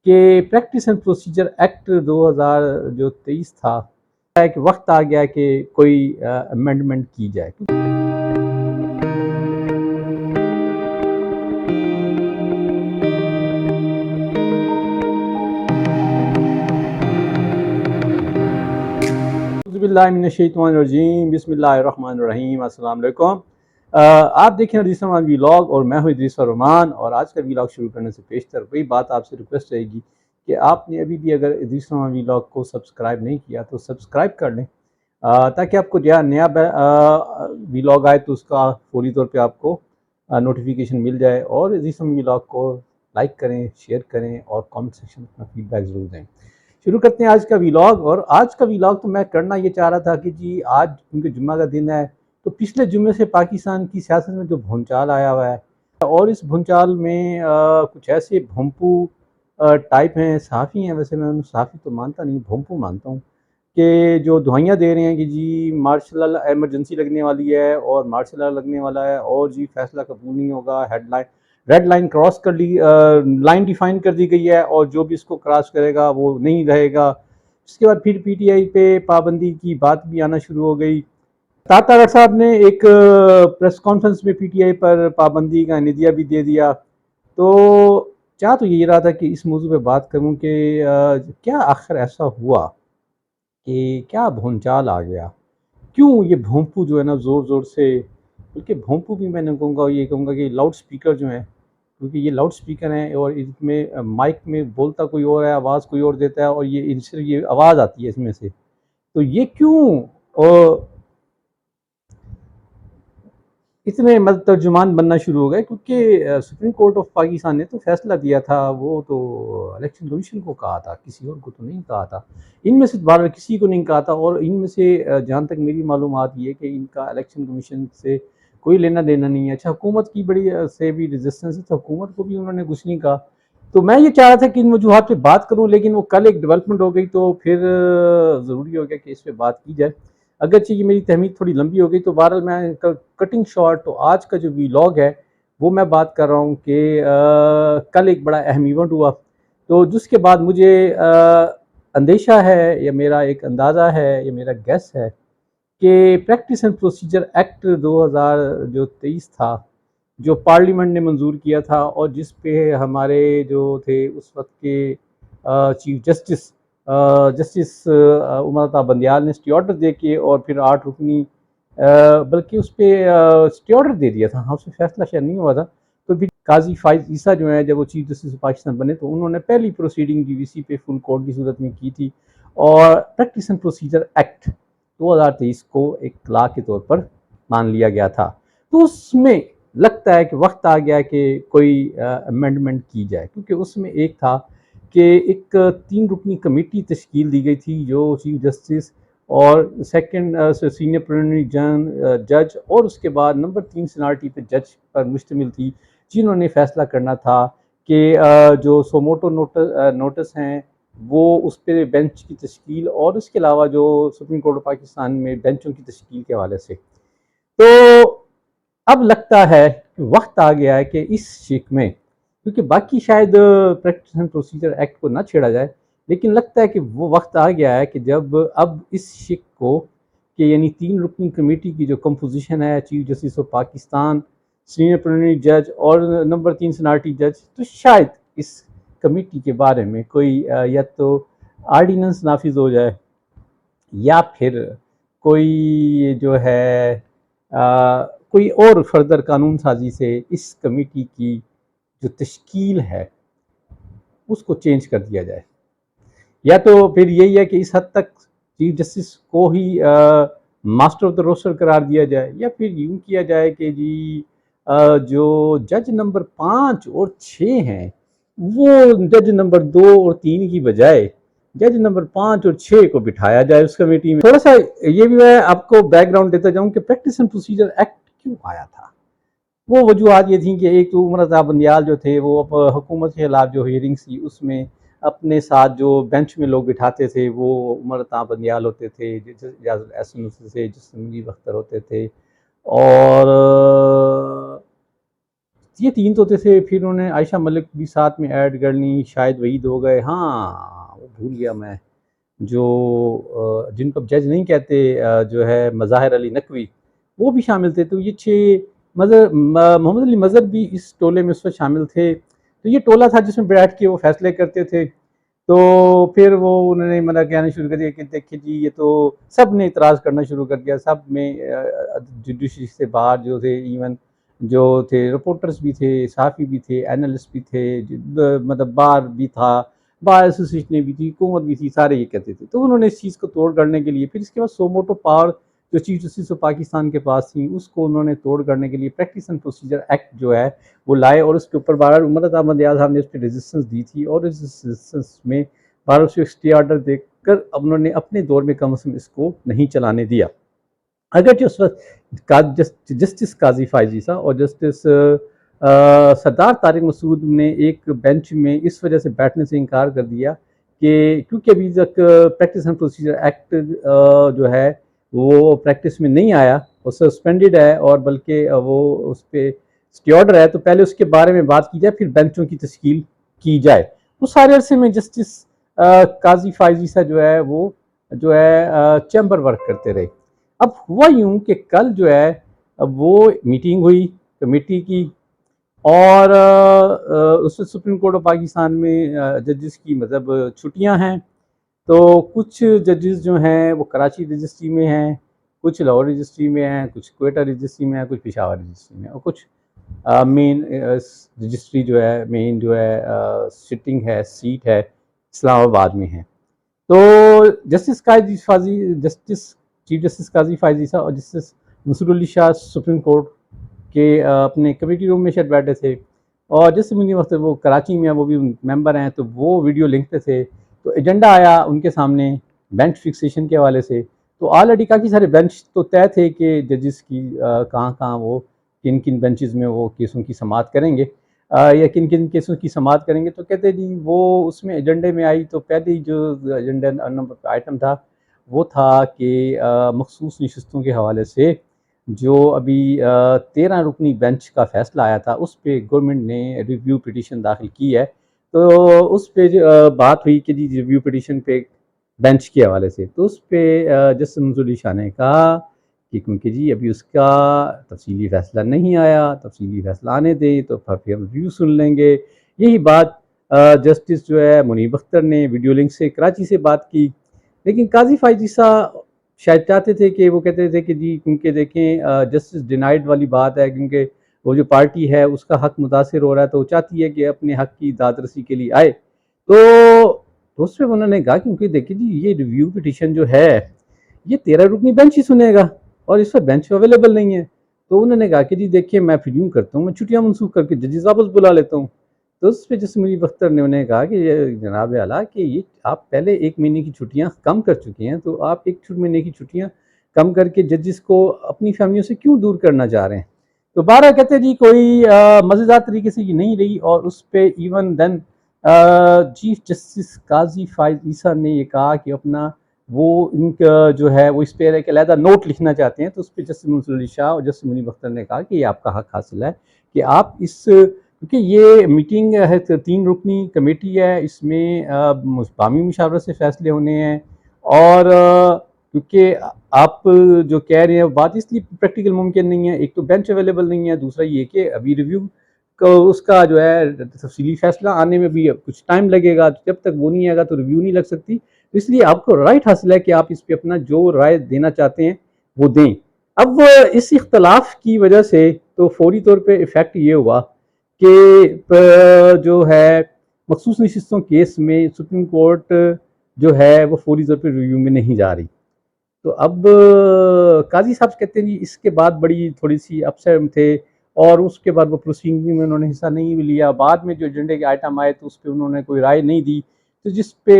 کہ practice and procedure act 2023 تھا کہ وقت آ گیا کہ کوئی امینڈمنٹ کی جائے۔ اعوذ باللہ من الشیطان الرجیم، بسم اللہ الرحمن الرحیم۔ السلام علیکم۔ آپ دیکھیں ادریس الرحمان ویلاگ اور میں ہوں ادریس الرحمان، اور آج کا ویلاگ شروع کرنے سے پیشتر وہی بات آپ سے ریکویسٹ رہے گی کہ آپ نے ابھی بھی اگر ادریس الرحمان ویلاگ کو سبسکرائب نہیں کیا تو سبسکرائب کر لیں، تاکہ آپ کو نیا ویلاگ آئے تو اس کا فوری طور پہ آپ کو نوٹیفیکیشن مل جائے، اور ادریس الرحمان ویلاگ کو لائک کریں، شیئر کریں، اور کامنٹ سیکشن میں فیڈ بیک ضرور دیں۔ شروع کرتے ہیں آج کا ویلاگ۔ اور آج کا ویلاگ تو میں کرنا یہ چاہ رہا تھا کہ جی آج کیونکہ جمعہ کا دن ہے، تو پچھلے جمعے سے پاکستان کی سیاست میں جو بھونچال آیا ہوا ہے، اور اس بھونچال میں کچھ ایسے بھونپو ٹائپ ہیں، صحافی ہیں، ویسے میں انہیں صحافی تو مانتا نہیں، بھونپو مانتا ہوں، کہ جو دعائیاں دے رہے ہیں کہ جی مارشل لا ایمرجنسی لگنے والی ہے، اور مارشل لا لگنے والا ہے، اور جی فیصلہ قبول نہیں ہوگا، ریڈ لائن کراس کر لی، لائن ڈیفائن کر دی گئی ہے، اور جو بھی اس کو کراس کرے گا وہ نہیں رہے گا۔ اس کے بعد پھر پی ٹی آئی پہ پابندی کی بات بھی آنا شروع ہو گئی۔ تاطا صاحب نے ایک پریس کانفرنس میں پی ٹی آئی پر پابندی کا ندیہ بھی دے دیا۔ تو چاہ تو یہ رہا تھا کہ اس موضوع پہ بات کروں کہ کیا آخر ایسا ہوا کہ کیا بھونچال آ گیا، کیوں یہ بھونپو جو ہے نا زور زور سے، بلکہ بھونپو بھی میں نے کہوں گا کہ لاؤڈ سپیکر جو ہیں، کیونکہ یہ لاؤڈ سپیکر ہیں اور اس میں مائک میں بولتا کوئی اور ہے، آواز کوئی اور دیتا ہے، اور یہ آواز آتی ہے اس میں سے، تو یہ کیوں اتنے ترجمان بننا شروع ہو گئے؟ کیونکہ سپریم کورٹ آف پاکستان نے تو فیصلہ دیا تھا، وہ تو الیکشن کمیشن کو کہا تھا، کسی اور کو تو نہیں کہا تھا، ان میں سے بار کسی کو نہیں کہا تھا، اور ان میں سے جہاں تک میری معلومات یہ کہ ان کا الیکشن کمیشن سے کوئی لینا دینا نہیں ہے۔ اچھا، حکومت کی بڑی سے بھی ریزسٹنس ہے، تو حکومت کو بھی انہوں نے کچھ نہیں کہا۔ تو میں یہ چاہ رہا تھا کہ ان وجوہات پہ بات کروں، لیکن وہ کل ایک ڈیولپمنٹ ہو گئی، تو پھر ضروری ہو گیا کہ اس پہ بات کی جائے۔ اگرچہ یہ میری تحمید تھوڑی لمبی ہو گئی، تو بہرحال میں کٹنگ شارٹ، تو آج کا جو ویلاگ ہے وہ میں بات کر رہا ہوں کہ کل ایک بڑا اہم ایونٹ ہوا، تو جس کے بعد مجھے اندیشہ ہے، یا میرا ایک اندازہ ہے، یا میرا گیس ہے کہ پریکٹس اینڈ پروسیجر ایکٹ 2023 تھا، جو پارلیمنٹ نے منظور کیا تھا، اور جس پہ ہمارے جو تھے اس وقت کے چیف جسٹس عمر عطا بندیال نے اسٹے آرڈر دے کے، اور پھر 8 رکنی بلکہ اس پہ اسٹے آرڈر دے دیا تھا، ہاں اس پہ فیصلہ شاید نہیں ہوا تھا، تو پھر قاضی فائز عیسیٰ جو ہیں جب وہ چیف جسٹس پاکستان بنے، تو انہوں نے پہلی پروسیڈنگ ڈی وی سی پہ فل کورٹ کی صورت میں کی تھی، اور پریکٹس اینڈ پروسیجر ایکٹ 2023 کو ایک لا کے طور پر مان لیا گیا تھا۔ تو اس میں لگتا ہے کہ وقت آ گیا کہ کوئی امینڈمنٹ کی جائے، کیونکہ اس میں ایک تھا کہ ایک 3 رکنی کمیٹی تشکیل دی گئی تھی، جو چیف جسٹس اور سیکنڈ سینئر پریلیمنری جج، اور اس کے بعد نمبر 3 سینارٹی پہ جج پر مشتمل تھی، جنہوں نے فیصلہ کرنا تھا کہ جو سوموٹو نوٹس ہیں وہ اس پہ بینچ کی تشکیل، اور اس کے علاوہ جو سپریم کورٹ آف پاکستان میں بینچوں کی تشکیل کے حوالے سے، تو اب لگتا ہے کہ وقت آ گیا ہے کہ اس شک میں، کیونکہ باقی شاید پریکٹس اینڈ پروسیجر ایکٹ کو نہ چھیڑا جائے، لیکن لگتا ہے کہ وہ وقت آ گیا ہے کہ جب اب اس شک کو، کہ یعنی 3 رکنی کمیٹی کی جو کمپوزیشن ہے، chief justice of Pakistan, senior preliminary جج، اور نمبر 3 سینارٹی جج، تو شاید اس کمیٹی کے بارے میں کوئی یا تو آرڈیننس نافذ ہو جائے، یا پھر کوئی جو ہے کوئی اور فردر قانون سازی سے اس کمیٹی کی جو تشکیل ہے اس کو چینج کر دیا جائے، یا تو پھر یہی ہے کہ اس حد تک چیف جسٹس کو ہی ماسٹر آف دا روسٹر قرار دیا جائے، یا پھر یوں کیا جائے کہ جی جو جج نمبر 5 اور 6 ہیں وہ جج نمبر 2 اور 3 کی بجائے جج نمبر 5 اور 6 کو بٹھایا جائے اس کمیٹی میں۔ تھوڑا سا یہ بھی میں آپ کو بیک گراؤنڈ دیتا جاؤں کہ پریکٹس اینڈ پروسیجر ایکٹ کیوں آیا تھا۔ وہ وجوہات یہ تھیں کہ ایک تو عمر عطا بندیال جو تھے، وہ حکومت کے خلاف جو ہیئرنگس تھی اس میں اپنے ساتھ جو بینچ میں لوگ بٹھاتے تھے وہ عمر عطا بندیال ہوتے تھے، اجازت احسن ہوتے تھے، جسٹس منیب اختر ہوتے تھے، اور یہ 3 طوطے تھے، پھر انہوں نے عائشہ ملک بھی ساتھ میں ایڈ کر لی، شاہد وحید ہو گئے، ہاں وہ بھول گیا میں، جو جن کو جج نہیں کہتے، جو ہے مظاہر علی نقوی، وہ بھی شامل تھے۔ تو یہ 6 محمد علی مظہر بھی اس ٹولے میں اس وقت شامل تھے۔ تو یہ ٹولہ تھا جس میں بیٹھ کے وہ فیصلے کرتے تھے۔ تو پھر وہ انہوں نے مطلب کہنا شروع کر دیا کہ دیکھیں جی یہ تو سب نے اعتراض کرنا شروع کر دیا، سب میں جوڈیشری سے باہر جو تھے، ایون جو تھے رپورٹرز بھی تھے، صحافی بھی تھے، اینالسٹ بھی تھے، مطلب بار بھی تھا، بار ایسوسیشنیں بھی تھی، حکومت بھی تھی، سارے یہ کہتے تھے۔ تو انہوں نے اس چیز کو توڑ کرنے کے لیے پھر اس کے بعد سوموٹو پاور جو چیف جسٹس آف پاکستان کے پاس تھی، اس کو انہوں نے توڑ کرنے کے لیے پریکٹس اینڈ پروسیجر ایکٹ جو ہے وہ لائے، اور اس کے اوپر بار عمر احمد یار صاحب نے اس پہ ریزسٹنس دی تھی، اور اس ریزسٹنس میں بار اس کو اسٹے آرڈر دے کر انہوں نے اپنے دور میں کم از کم اس کو نہیں چلانے دیا۔ اگرچہ اس وقت جسٹس قاضی فائزی صاحب اور جسٹس سردار طارق مسعود نے ایک بینچ میں اس وجہ سے بیٹھنے سے انکار کر دیا کہ کیونکہ ابھی تک پریکٹس اینڈ پروسیجر ایکٹ جو ہے وہ پریکٹس میں نہیں آیا، وہ سسپینڈڈ ہے، اور بلکہ وہ اس پہ اسٹے آرڈر ہے، تو پہلے اس کے بارے میں بات کی جائے، پھر بینچوں کی تشکیل کی جائے۔ اس سارے عرصے میں جسٹس قاضی فائزی صاحب جو ہے وہ جو ہے چیمبر ورک کرتے رہے۔ اب ہوا یوں کہ کل جو ہے وہ میٹنگ ہوئی کمیٹی کی، اور اس میں سپریم کورٹ آف پاکستان میں ججز کی مطلب چھٹیاں ہیں، تو کچھ ججز جو ہیں وہ کراچی رجسٹری میں ہیں، کچھ لاہور رجسٹری میں ہیں، کچھ کوئٹہ رجسٹری میں ہیں، کچھ پشاور رجسٹری میں ہیں، اور کچھ مین رجسٹری جو ہے مین جو ہے سٹنگ ہے سیٹ ہے اسلام آباد میں ہے۔ تو جسٹس چیف جسٹس قاضی فائزی صاحب اور جسٹس منصور علی شاہ سپریم کورٹ کے اپنے کمیٹی روم میں شاید بیٹھے تھے، اور جس منی وقت وہ کراچی میں ہیں، وہ بھی ممبر ہیں، تو وہ ویڈیو لنک پہ تھے، تو ایجنڈا آیا ان کے سامنے بینچ فکسیشن کے حوالے سے۔ تو آلریڈی کافی سارے بینچ تو طے تھے کہ ججز کی کہاں کہاں وہ کن کن بینچز میں وہ کیسوں کی سماعت کریں گے، یا کن کن کیسوں کی سماعت کریں گے۔ تو کہتے جی وہ اس میں ایجنڈے میں آئی، تو پہلی جو ایجنڈا نمبر آئٹم تھا وہ تھا کہ مخصوص نشستوں کے حوالے سے جو ابھی 13 رکنی بینچ کا فیصلہ آیا تھا، اس پہ گورنمنٹ نے ریویو پٹیشن داخل کی ہے۔ تو اس پہ بات ہوئی کہ جی ریویو پٹیشن پہ بینچ کے حوالے سے، تو اس پہ جسٹس منصور علی شاہ نے کہا کہ کیونکہ جی ابھی اس کا تفصیلی فیصلہ نہیں آیا، تفصیلی فیصلہ آنے دیں تو پھر ہم ریویو سن لیں گے۔ یہی بات جسٹس جو ہے منیب اختر نے ویڈیو لنک سے کراچی سے بات کی، لیکن قاضی فائزی صاحب شاید چاہتے تھے کہ وہ کہتے تھے کہ جی کیونکہ دیکھیں جسٹس ڈینائڈ والی بات ہے، کیونکہ وہ جو پارٹی ہے اس کا حق متاثر ہو رہا ہے، تو وہ چاہتی ہے کہ اپنے حق کی داد رسی کے لیے آئے۔ تو اس پہ انہوں نے کہا کیونکہ دیکھیں جی یہ ریویو پٹیشن جو ہے یہ 13 رکنی بینچ ہی سنے گا، اور اس پر بینچ اویلیبل نہیں ہے۔ تو انہوں نے کہا کہ جی دیکھیے میں پھر یوں کرتا ہوں، میں چھٹیاں منسوخ کر کے ججز واپس بلا لیتا ہوں۔ تو اس پہ جس منیب اختر نے انہیں کہا کہ جناب اعلیٰ کہ یہ آپ پہلے 1 مہینے کی چھٹیاں کم کر چکے ہیں، تو آپ 1 مہینے کی چھٹیاں کم کر کے ججز کو اپنی فیملیوں سے کیوں دور کرنا چاہ رہے ہیں؟ تو 12 کہتے جی کوئی مزیدار طریقے سے یہ نہیں رہی، اور اس پہ ایون دین چیف جسٹس قاضی فائز عیسیٰ نے یہ کہا کہ اپنا وہ ان کا جو ہے وہ اس پہ ایک علیحدہ نوٹ لکھنا چاہتے ہیں۔ تو اس پہ جسٹس منصور علی شاہ اور جسٹس منیب اختر نے کہا کہ یہ آپ کا حق حاصل ہے کہ آپ اس، کیونکہ یہ میٹنگ ہے 3 رکنی کمیٹی ہے، اس میں باہمی مشاورت سے فیصلے ہونے ہیں، اور کیونکہ آپ جو کہہ رہے ہیں بات اس لیے پریکٹیکل ممکن نہیں ہے، ایک تو بینچ اویلیبل نہیں ہے، دوسرا یہ کہ ابھی ریویو کو اس کا جو ہے تفصیلی فیصلہ آنے میں بھی کچھ ٹائم لگے گا، جب تک وہ نہیں آئے گا تو ریویو نہیں لگ سکتی۔ اس لیے آپ کو رائٹ حاصل ہے کہ آپ اس پہ اپنا جو رائے دینا چاہتے ہیں وہ دیں۔ اب اس اختلاف کی وجہ سے تو فوری طور پہ ایفیکٹ یہ ہوا کہ جو ہے مخصوص نشستوں کیس میں سپریم کورٹ جو ہے وہ فوری طور پہ ریویو میں نہیں جا رہی۔ تو اب قاضی صاحب کہتے ہیں جی اس کے بعد بڑی تھوڑی سی اپسیٹ تھے، اور اس کے بعد وہ پروسیڈنگ میں انہوں نے حصہ نہیں بھی لیا، بعد میں جو ایجنڈے کے آئٹم آئے تو اس پہ انہوں نے کوئی رائے نہیں دی۔ تو جس پہ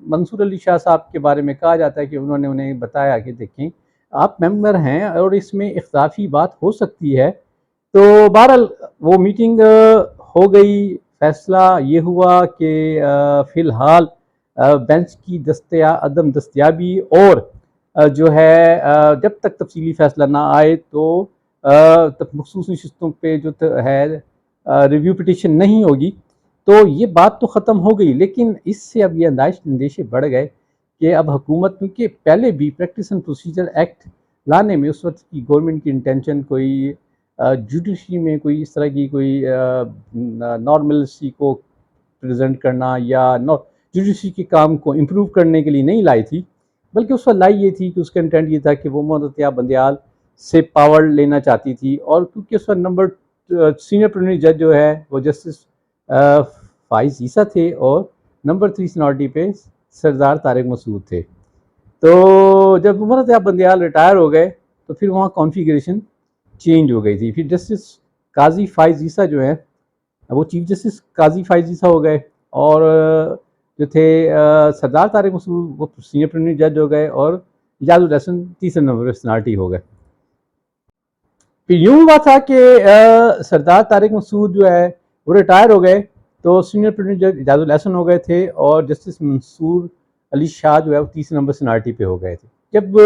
منصور علی شاہ صاحب کے بارے میں کہا جاتا ہے کہ انہوں نے انہیں بتایا کہ دیکھیں آپ ممبر ہیں اور اس میں اختلافی بات ہو سکتی ہے۔ تو بہرحال وہ میٹنگ ہو گئی، فیصلہ یہ ہوا کہ فی الحال بینچ کی عدم دستیابی اور جو ہے جب تک تفصیلی فیصلہ نہ آئے تو مخصوص نشستوں پہ جو ہے ریویو پٹیشن نہیں ہوگی، تو یہ بات تو ختم ہو گئی، لیکن اس سے اب یہ اندیشے بڑھ گئے کہ اب حکومت، کیونکہ پہلے بھی پریکٹس اینڈ پروسیجر ایکٹ لانے میں اس وقت کی گورنمنٹ کی انٹینشن کوئی جوڈیشری میں کوئی اس طرح کی کوئی نارملسی کو پریزنٹ کرنا یا جوڈیشری کے کام کو امپروو کرنے کے لیے نہیں لائی تھی، بلکہ اس وقت لائی یہ تھی کہ اس کا انٹینٹ یہ تھا کہ وہ محمد عطیہ بندیال سے پاور لینا چاہتی تھی، اور کیونکہ اس وقت سینئر پرلیمنری جج جو ہے وہ جسٹس فائز عیسیٰ تھے، اور نمبر 3 سینیورٹی پہ سردار طارق مسعود تھے۔ تو جب محمد عطیہ بندیال ریٹائر ہو گئے تو پھر وہاں کانفیگریشن چینج ہو گئی تھی، پھر جسٹس قاضی فائز عیسیٰ جو ہیں وہ چیف جسٹس قاضی فائز عیسیٰ ہو گئے، اور جو تھے سردار طارق مسعود وہ سینئر پرلیمنری جج ہو گئے، اور اعجاز الحسن تیسرے نمبر پہ سینیورٹی ہو گئے۔ پھر یوں ہوا تھا کہ سردار طارق مسعود جو ہے وہ ریٹائر ہو گئے، تو سینئر پرلیمنری جج اعجاز الحسن ہو گئے تھے، اور جسٹس منصور علی شاہ جو ہے وہ تیسرے نمبر سینیورٹی پہ ہو گئے تھے۔ جب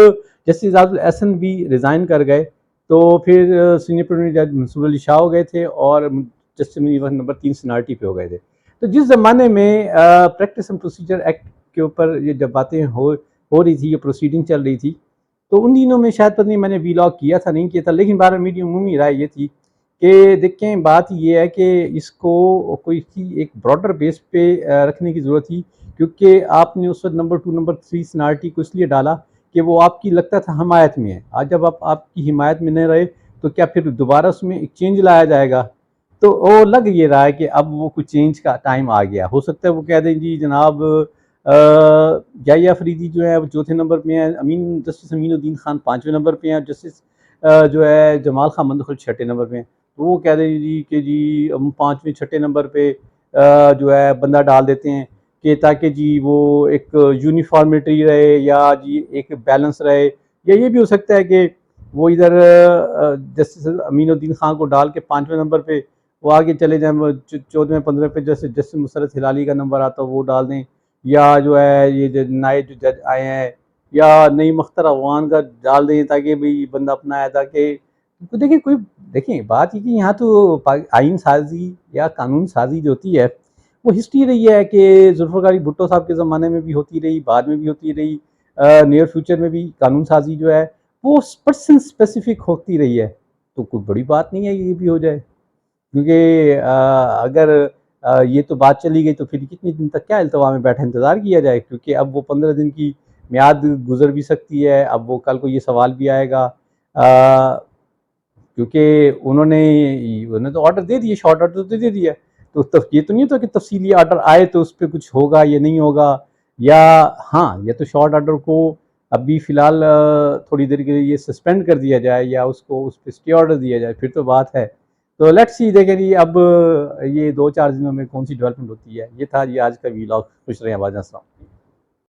جسٹس اعجاز الحسن بھی ریزائن کر گئے تو پھر سینئر پرلیمنری جج منصور علی شاہ ہو گئے تھے، اور جسٹس نمبر 3 سینیورٹی پہ ہو گئے تھے۔ تو جس زمانے میں پریکٹس اینڈ پروسیجر ایکٹ کے اوپر یہ جب باتیں ہو رہی تھی، یہ پروسیڈنگ چل رہی تھی، تو ان دنوں میں شاید پتہ نہیں میں نے ویلاگ کیا تھا نہیں کیا تھا، لیکن بارہ میری عمومی رائے یہ تھی کہ دیکھیں بات یہ ہے کہ اس کو کوئی ایک براڈر بیس پہ رکھنے کی ضرورت تھی، کیونکہ آپ نے اس وقت نمبر 2 نمبر 3 سینیورٹی کو اس لیے ڈالا کہ وہ آپ کی لگتا تھا حمایت میں ہے۔ آج جب آپ کی حمایت میں نہیں رہے تو کیا پھر دوبارہ اس میں ایک چینج لایا جائے گا؟ تو وہ لگ یہ رہا ہے کہ اب وہ کچھ چینج کا ٹائم آ گیا، ہو سکتا ہے وہ کہہ دیں جی جناب یحییٰ فریدی جو ہے وہ چوتھے نمبر پہ ہیں، جسٹس امین الدین خان 5ویں نمبر پہ ہیں، جسٹس جو ہے جمال خان مندخل 6 نمبر پہ ہیں، تو وہ کہہ دیں جی کہ جی ہم 5ویں 6 نمبر پہ جو ہے بندہ ڈال دیتے ہیں کہ تاکہ جی وہ ایک یونیفارمٹی رہے، یا جی ایک بیلنس رہے، یا یہ بھی ہو سکتا ہے کہ وہ ادھر جسٹس امین الدین خان کو ڈال کے 5ویں نمبر پہ وہ آگے چلے جائیں، 14ویں 15ویں پہ جسٹس مسرت ہلالی کا نمبر آتا وہ ڈال دیں، یا جو ہے یہ نئے جو جج آئے ہیں یا نئی مختار افغان کا ڈال دیں تاکہ بھئی بندہ اپنا آیا تھا کہ دیکھیں بات یہ کہ یہاں تو آئین سازی یا قانون سازی جو ہوتی ہے وہ ہسٹری رہی ہے کہ ذوالفقار علی بھٹو صاحب کے زمانے میں بھی ہوتی رہی، بعد میں بھی ہوتی رہی، نیئر فیوچر میں بھی قانون سازی جو ہے وہ پرسن اسپیسیفک ہوتی رہی ہے، تو کوئی بڑی بات نہیں ہے یہ بھی ہو جائے، کیونکہ اگر یہ تو بات چلی گئی تو پھر کتنے دن تک کیا التوا میں بیٹھے انتظار کیا جائے، کیونکہ اب وہ 15 دن کی میعاد گزر بھی سکتی ہے، اب وہ کل کو یہ سوال بھی آئے گا، کیونکہ انہوں نے تو آرڈر دے دیے، شارٹ آرڈر تو دے دیا، تو یہ تو نہیں ہوتا کہ تفصیلی آرڈر آئے تو اس پہ کچھ ہوگا یا نہیں ہوگا، یا ہاں یا تو شارٹ آرڈر کو ابھی فی الحال تھوڑی دیر کے لیے سسپینڈ کر دیا جائے، یا اس پہ اسٹے آرڈر دیا جائے، پھر تو بات ہے۔ تو لیٹس سی، دیکھیں جی اب یہ 2-4 دنوں میں کون سی ڈیولپمنٹ ہوتی ہے۔ یہ تھا جی آج کا ویلاگ، خوش رہیں، آباد رہیں، السلام۔